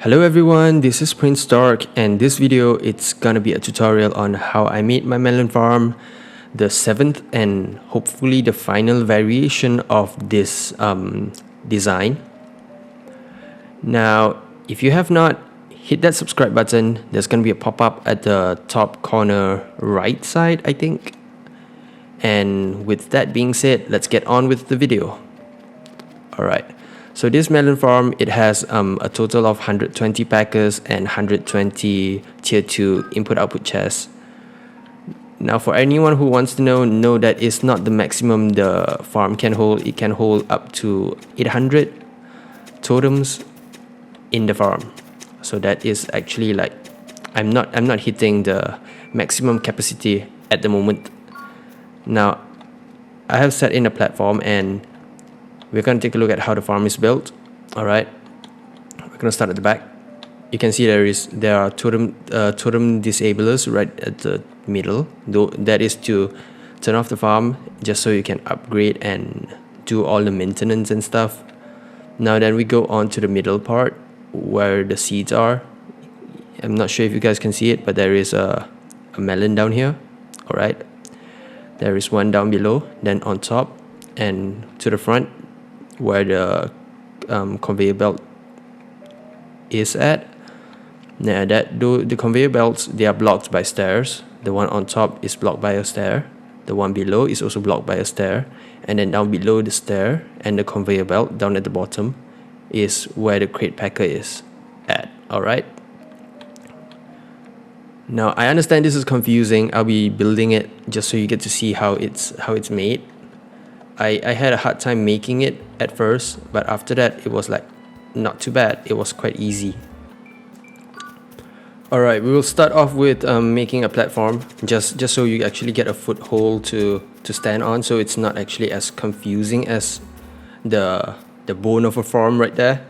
Hello everyone, this is PrinceDark, and this video it's gonna be a tutorial on how I made my melon farm, the 7th and hopefully the final variation of this design. Now, if you have not hit that subscribe button, there's gonna be a pop-up at the top corner right side, I think. And with that being said, let's get on with the video. Alright. So this melon farm, it has a total of 120 packers and 120 tier 2 input-output chests. Now for anyone who wants to know that it's not the maximum the farm can hold. It can hold up to 800 totems in the farm. So that is actually like, I'm not hitting the maximum capacity at the moment. Now, I have set in a platform and we're going to take a look at how the farm is built. Alright, we're going to start at the back. You can see there are totem disablers right at the middle. Though that is to turn off the farm just so you can upgrade and do all the maintenance and stuff. Now then we go on to the middle part where the seeds are. I'm not sure if you guys can see it, but there is a melon down here. Alright, there is one down below, then on top and to the front where the conveyor belt is at. Now the conveyor belts, they are blocked by stairs. The one on top is blocked by a stair. The one below is also blocked by a stair. And then down below the stair and the conveyor belt down at the bottom is where the crate packer is at. Alright. Now I understand this is confusing. I'll be building it just so you get to see how it's made. I had a hard time making it at first, but after that it was like not too bad. It was quite easy. Alright, we will start off with making a platform just so you actually get a foothold to stand on, so it's not actually as confusing as the bone of a farm right there.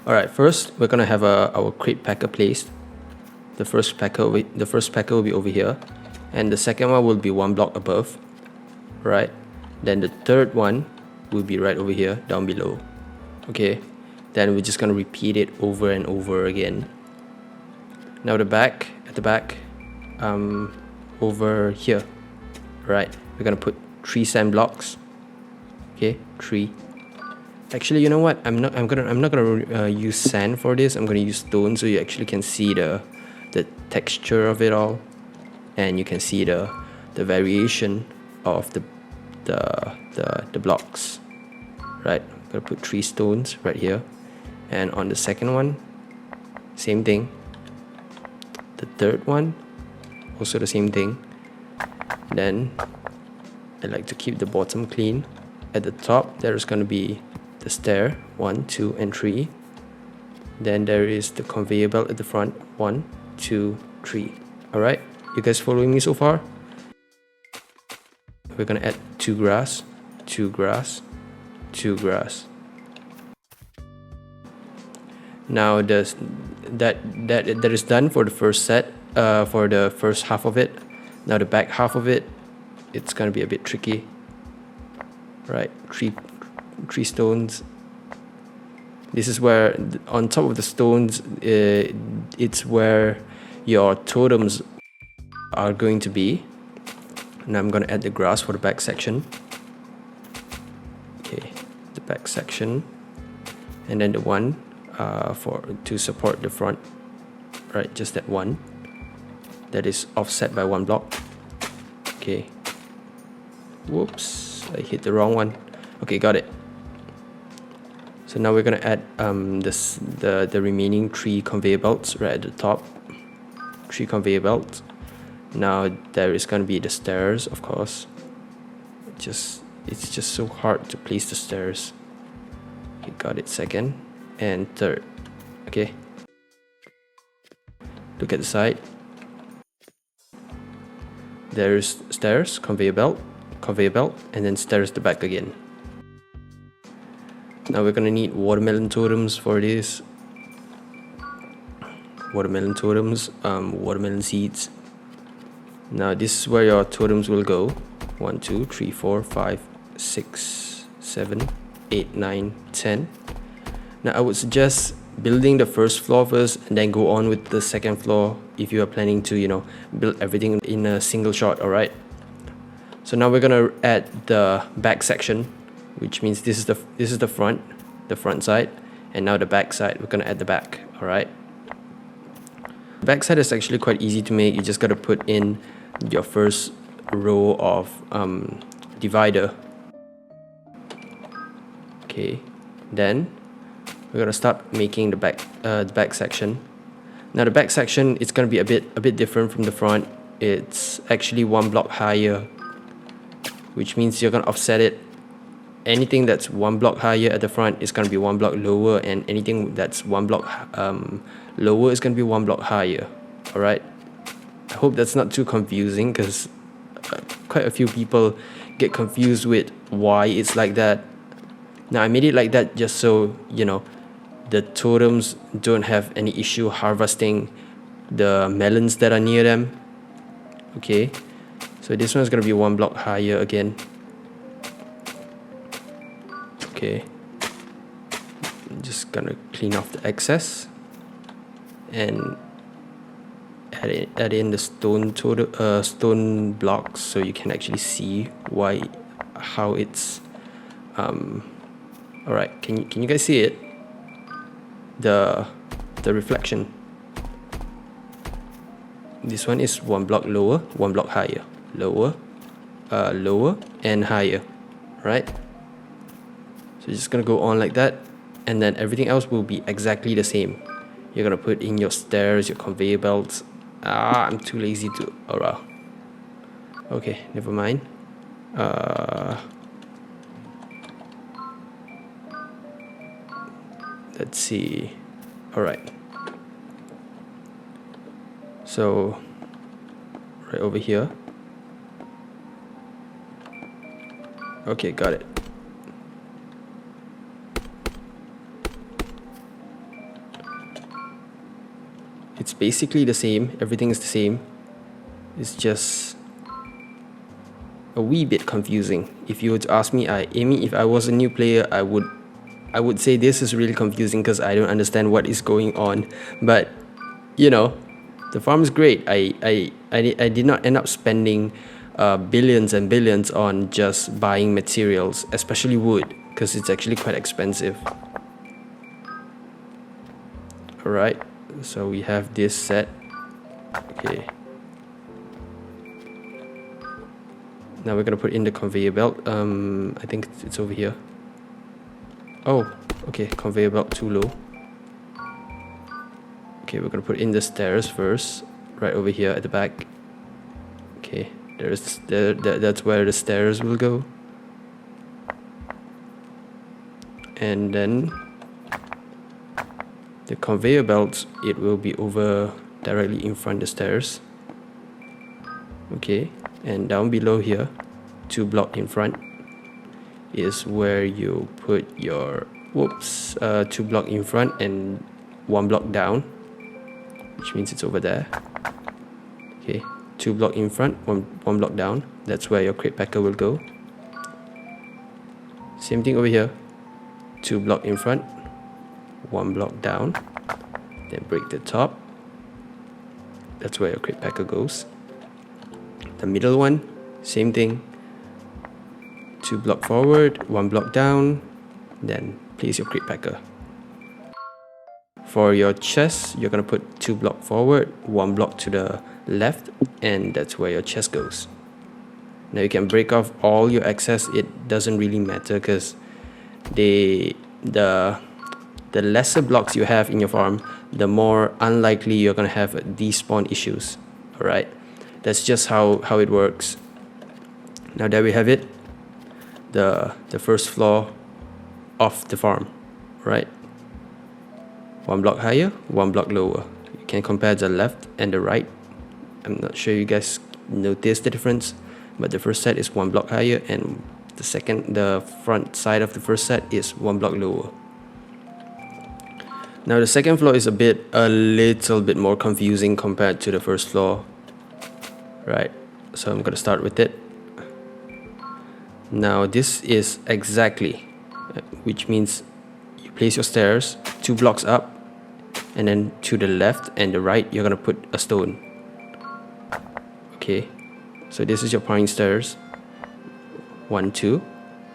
Alright, first we're gonna have our crate packer placed. The first packer will be over here, and the second one will be one block above. Right. Then the third one will be right over here, down below. Okay, then we're just gonna repeat it over and over again. Now at the back, over here, right? We're gonna put 3 sand blocks. Okay, 3. Actually, you know what? I'm not gonna use sand for this. I'm gonna use stone so you actually can see the texture of it all, and you can see the variation of the blocks. Right, I'm gonna put 3 stones right here, and on the second one same thing, the third one also the same thing. Then I like to keep the bottom clean. At the top there is gonna be the stair, 1, 2 and 3. Then there is the conveyor belt at the front, 1, 2, 3. Alright, you guys following me so far? We're gonna add 2 grass, 2 grass, 2 grass. Now that is done for the first set, for the first half of it. Now the back half of it, it's gonna be a bit tricky. Right, 3 stones. This is where on top of the stones, it's where your totems are going to be. Now I'm gonna add the grass for the back section. Okay, the back section, and then the one to support the front. Right, just that one. That is offset by 1 block. Okay. Whoops, I hit the wrong one. Okay, got it. So now we're gonna add the remaining 3 conveyor belts right at the top. 3 conveyor belts. Now there is gonna be the stairs, of course. It's just so hard to place the stairs. Okay, got it. Second and third. Okay. Look at the side. There's stairs, conveyor belt, and then stairs the back again. Now we're gonna need watermelon totems for this. Watermelon totems, watermelon seeds. Now this is where your totems will go. 1, 2, 3, 4, 5, 6, 7, 8, 9, 10. Now I would suggest building the first floor first and then go on with the second floor if you are planning to, you know, build everything in a single shot. All right. So now we're gonna add the back section, which means this is the front side, and now the back side we're gonna add the back. All right. The back side is actually quite easy to make. You just gotta put in your first row of divider. Okay, then we're gonna start making the back section. Now the back section is gonna be a bit different from the front. It's actually 1 block higher, which means you're gonna offset it. Anything that's 1 block higher at the front is gonna be 1 block lower, and anything that's 1 block lower is gonna be 1 block higher. All right. I hope that's not too confusing, because quite a few people get confused with why it's like that. Now I made it like that just so, you know, the totems don't have any issue harvesting the melons that are near them. Okay, so this one's gonna be 1 block higher again. Okay, I'm just gonna clean off the excess and add in the stone blocks so you can actually see how it's all right. Can you guys see it? The reflection. This one is 1 block lower, 1 block higher, lower, lower, and higher. Right. So you're just gonna go on like that, and then everything else will be exactly the same. You're gonna put in your stairs, your conveyor belts. I'm too lazy to. Alright. Okay, never mind. Let's see. Alright. So right over here. Okay, got it. It's basically the same. Everything is the same. It's just a wee bit confusing. If you were to ask me, Amy, if I was a new player, I would say this is really confusing because I don't understand what is going on. But you know, the farm is great. I did not end up spending billions and billions on just buying materials, especially wood, because it's actually quite expensive. Alright, so we have this set. Okay. Now we're gonna put in the conveyor belt. I think it's over here. Oh, okay, conveyor belt too low. Okay, we're gonna put in the stairs first, right over here at the back. Okay, that's where the stairs will go. And then the conveyor belts, it will be over directly in front of the stairs. Okay, and down below here, 2 blocks in front, is where you put your 2 blocks in front and 1 block down, which means it's over there. Okay, 2 blocks in front, one block down, that's where your crate packer will go. Same thing over here, 2 blocks in front, 1 block down, then break the top, that's where your crate packer goes. The middle one, same thing, 2 blocks forward, 1 block down, then place your crate packer. For your chest, you're gonna put 2 blocks forward, 1 block to the left, and that's where your chest goes. Now you can break off all your excess. It doesn't really matter because the lesser blocks you have in your farm, the more unlikely you're gonna have despawn issues. All right, that's just how it works. Now there we have it, the first floor of the farm, right? 1 block higher, 1 block lower. You can compare the left and the right. I'm not sure you guys notice the difference, but the first set is 1 block higher, and the front side of the first set is 1 block lower. Now the second floor is a little bit more confusing compared to the first floor, right? So I'm gonna start with it. Now this is exactly, which means you place your stairs 2 blocks up, and then to the left and the right you're gonna put a stone. Okay, so this is your pouring stairs. 1, 2,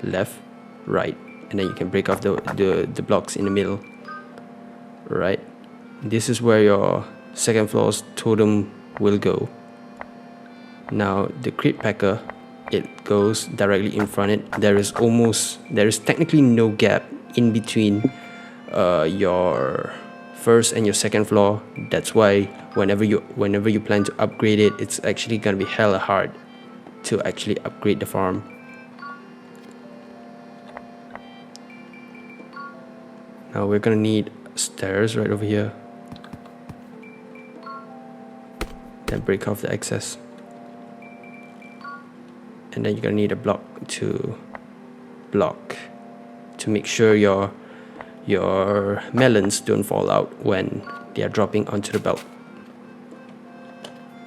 left, right, and then you can break off the blocks in the middle. Right, this is where your second floor's totem will go. Now the crate packer, it goes directly in front of it. There is technically no gap in between your first and your second floor. That's why whenever you plan to upgrade it, it's actually gonna be hella hard to actually upgrade the farm. Now we're gonna need stairs right over here. Then break off the excess. And then you're gonna need a block to make sure your melons don't fall out when they are dropping onto the belt.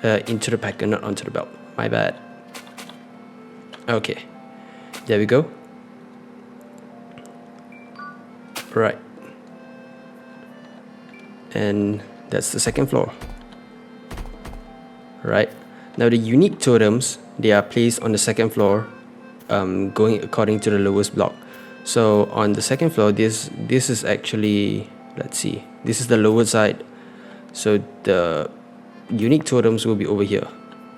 Into the packer, not onto the belt. My bad. Okay, there we go. Right, and that's the second floor. Right, now the unique totems, they are placed on the second floor, going according to the lowest block. So on the second floor, this is actually, let's see, this is the lower side, so the unique totems will be over here.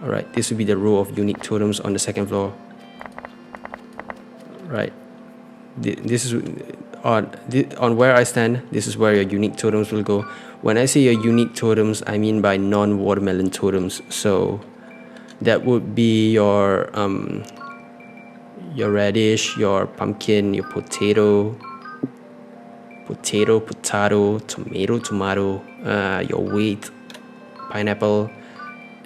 Alright, this will be the row of unique totems on the second floor. Right, this is on where I stand. This is where your unique totems will go. When I say your unique totems, I mean by non-watermelon totems. So that would be your radish, your pumpkin, your potato, tomato, your wheat, pineapple,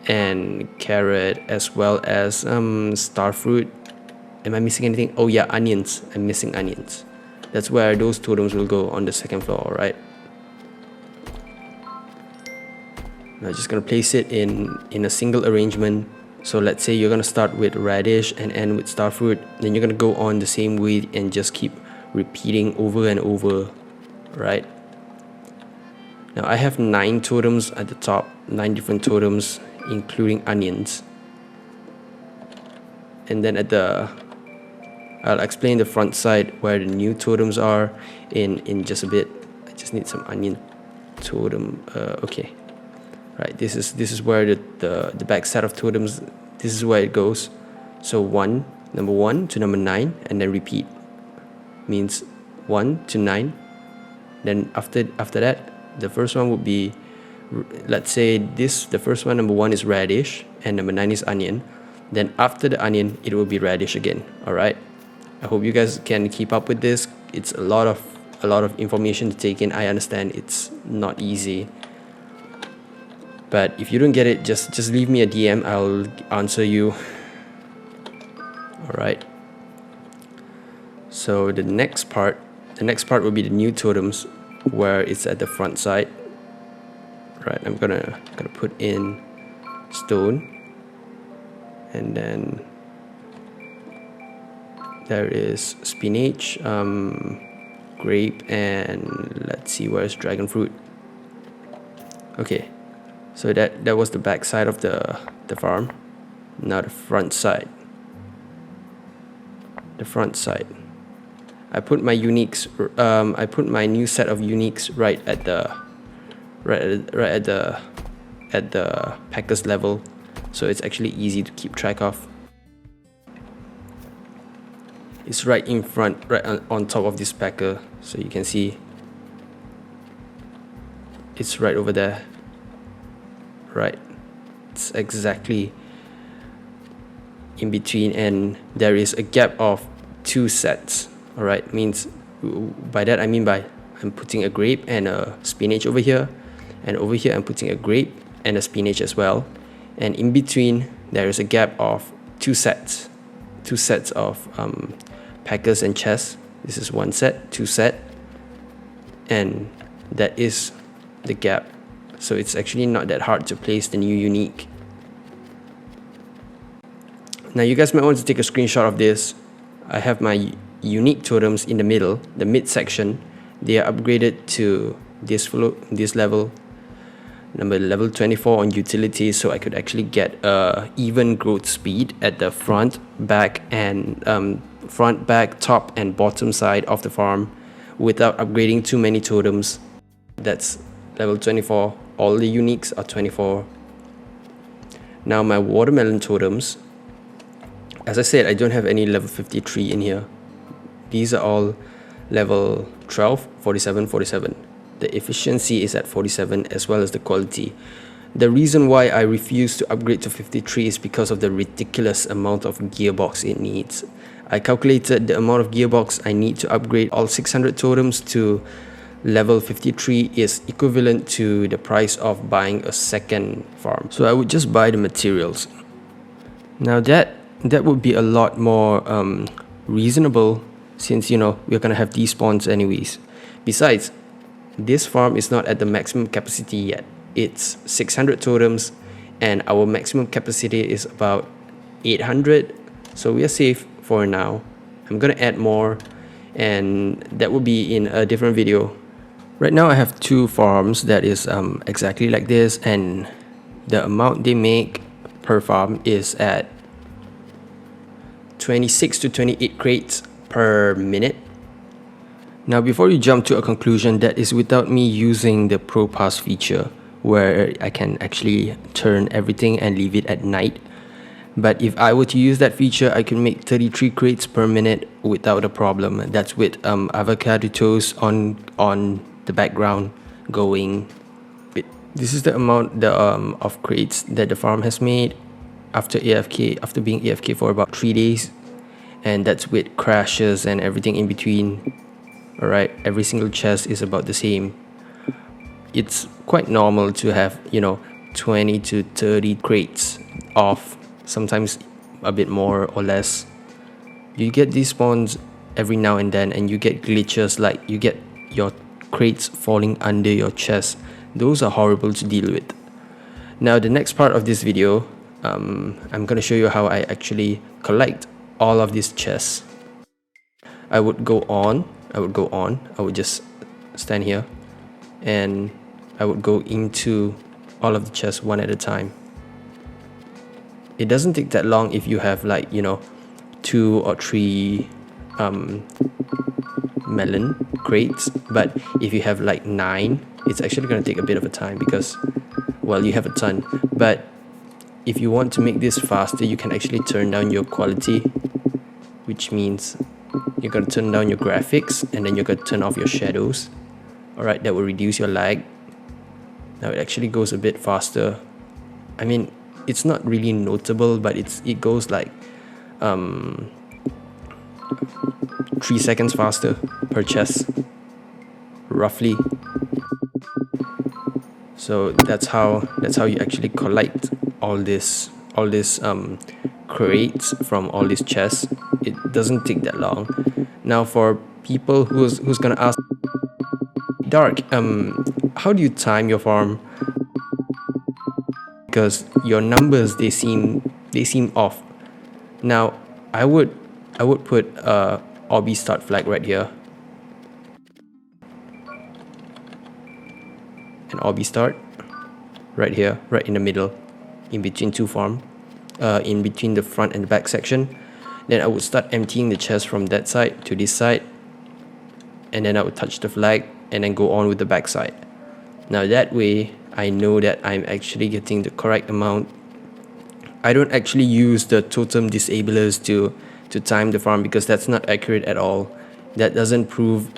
and carrot, as well as star fruit. Am I missing anything? Oh yeah, onions. I'm missing onions. That's where those totems will go on the second floor. Alright, now just gonna place it in a single arrangement. So let's say you're gonna start with radish and end with starfruit, then you're gonna go on the same way and just keep repeating over and over. Right, now I have 9 totems at the top, 9 different totems including onions. And then I'll explain the front side where the new totems are in just a bit. I just need some onion totem. Okay, right, this is where the back set of totems, this is where it goes. So number 1 to number 9, and then repeat. Means 1 to 9. Then after that, the first one would be, let's say the first one, number 1 is radish and number 9 is onion. Then after the onion, it will be radish again. Alright, I hope you guys can keep up with this. It's a lot of information to take in. I understand it's not easy, but if you don't get it, just leave me a DM. I'll answer you. Alright, so the next part will be the new totems, where it's at the front side. Right, I'm gonna put in stone, and then there is spinach, grape, and let's see, where's dragon fruit. Okay, so that was the back side of the farm. Now the front side. I put my uniques. I put my new set of uniques right at the packer's level, so it's actually easy to keep track of. It's right in front, right on top of this packer, so you can see it's right over there. Right, it's exactly in between, and there is a gap of 2 sets. Alright, means by that I mean I'm putting a grape and a spinach over here, and over here I'm putting a grape and a spinach as well, and in between there is a gap of 2 sets of packers and chests. This is 1 set, 2 set, and that is the gap. So it's actually not that hard to place the new unique. Now you guys might want to take a screenshot of this. I have my unique totems in the middle, the mid section. They are upgraded to this level. Level 24 on utility, so I could actually get a even growth speed at the front, back, and top, and bottom side of the farm without upgrading too many totems. That's level 24. All the uniques are 24. Now my watermelon totems, as I said, I don't have any level 53 in here. These are all level 12, 47, 47. The efficiency is at 47 as well as the quality. The reason why I refuse to upgrade to 53 is because of the ridiculous amount of gearbox it needs. I calculated the amount of gearbox I need to upgrade all 600 totems to level 53 is equivalent to the price of buying a second farm. So I would just buy the materials. Now that would be a lot more reasonable, since we're gonna have these spawns anyways. Besides, this farm is not at the maximum capacity yet. It's 600 totems and our maximum capacity is about 800, so we are safe for now. I'm gonna add more, and that will be in a different video. Right now I have two farms that is exactly like this, and the amount they make per farm is at 26 to 28 crates per minute. Now before you jump to a conclusion, that is without me using the Pro Pass feature, where I can actually turn everything and leave it at night. But if I were to use that feature, I can make 33 crates per minute without a problem. That's with avocado toast on the background going. This is the amount of crates that the farm has made after being AFK for about 3 days, and that's with crashes and everything in between. Alright, every single chest is about the same. It's quite normal to have 20 to 30 crates off, sometimes a bit more or less. You get these spawns every now and then, and you get glitches like you get your crates falling under your chest. Those are horrible to deal with. Now the next part of this video, I'm gonna show you how I actually collect all of these chests. I would just stand here and I would go into all of the chests one at a time. It doesn't take that long if you have 2 or 3 melon crates, but if you have 9, it's actually going to take a bit of a time because, well, you have a ton. But if you want to make this faster, you can actually turn down your quality, which means you're going to turn down your graphics, and then you're going to turn off your shadows. Alright, that will reduce your lag. Now it actually goes a bit faster. I mean, it's not really notable, but it goes 3 seconds faster per chest, roughly. So that's how you actually collect all this crates from all these chests. It doesn't take that long. Now for people who's gonna ask, Dark, how do you time your farm? Because your numbers they seem off. Now I would put a obby start flag right here, an obby start right here, right in the middle, in between two farm, in between the front and the back section. Then I would start emptying the chest from that side to this side, and then I would touch the flag and then go on with the back side. Now that way I know that I'm actually getting the correct amount. I don't actually use the totem disablers to time the farm, because that's not accurate at all. That doesn't prove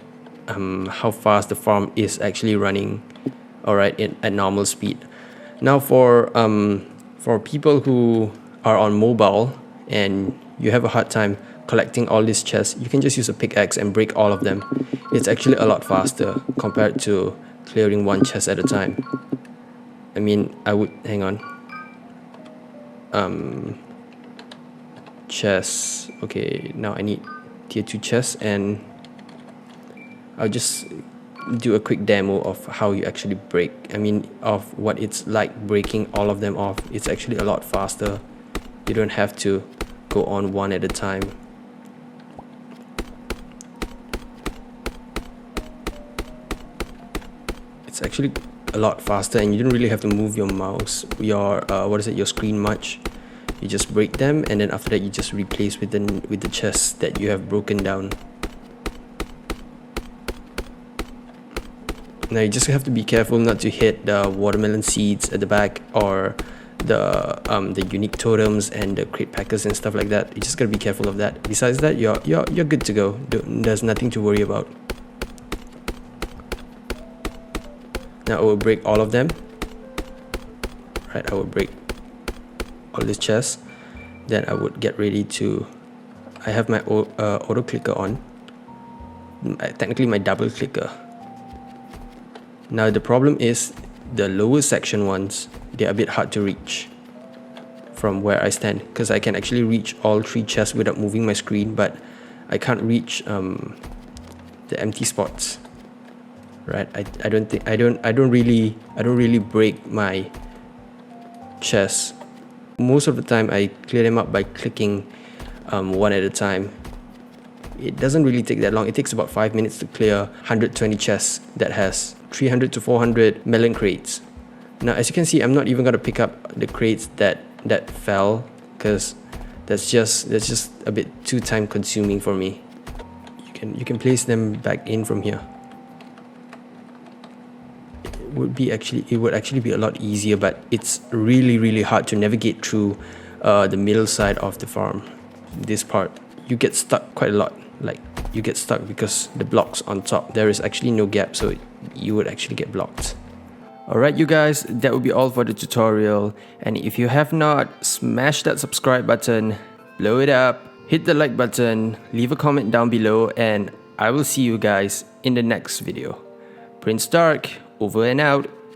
how fast the farm is actually running, alright, at normal speed. Now for people who are on mobile and you have a hard time collecting all these chests, you can just use a pickaxe and break all of them. It's actually a lot faster compared to clearing one chest at a time. I mean, I would, hang on. Chests. Okay, now I need tier 2 chests, and I'll just do a quick demo of how you actually break. I mean, of what it's like breaking all of them off. It's actually a lot faster. You don't have to go on one at a time. It's actually a lot faster, and you don't really have to move your mouse, your your screen much. You just break them, and then after that you just replace with the chests that you have broken down. Now you just have to be careful not to hit the watermelon seeds at the back, or the unique totems and the crate packers and stuff like that. You just gotta be careful of that. Besides that, you're good to go. There's nothing to worry about. Now I will break all of them. Right, I will break all these chests. Then I would get ready to. I have my auto clicker on. Technically my double clicker. Now the problem is the lower section ones, they're a bit hard to reach from where I stand, because I can actually reach all 3 chests without moving my screen, but I can't reach the empty spots. Right? I don't really break my chests. Most of the time I clear them up by clicking one at a time. It doesn't really take that long. It takes about 5 minutes to clear 120 chests that has 300 to 400 melon crates. Now as you can see, I'm not even going to pick up the crates that fell, because that's just a bit too time consuming for me. You can place them back in from here. It would actually be a lot easier, but it's really hard to navigate through the middle side of the farm. This part, you get stuck quite a lot. Like, you get stuck because the blocks on top, there is actually no gap, so you would actually get blocked. Alright you guys, that would be all for the tutorial, and if you have not, smash that subscribe button, blow it up, hit the like button, leave a comment down below, and I will see you guys in the next video. PrinceDark, over and out.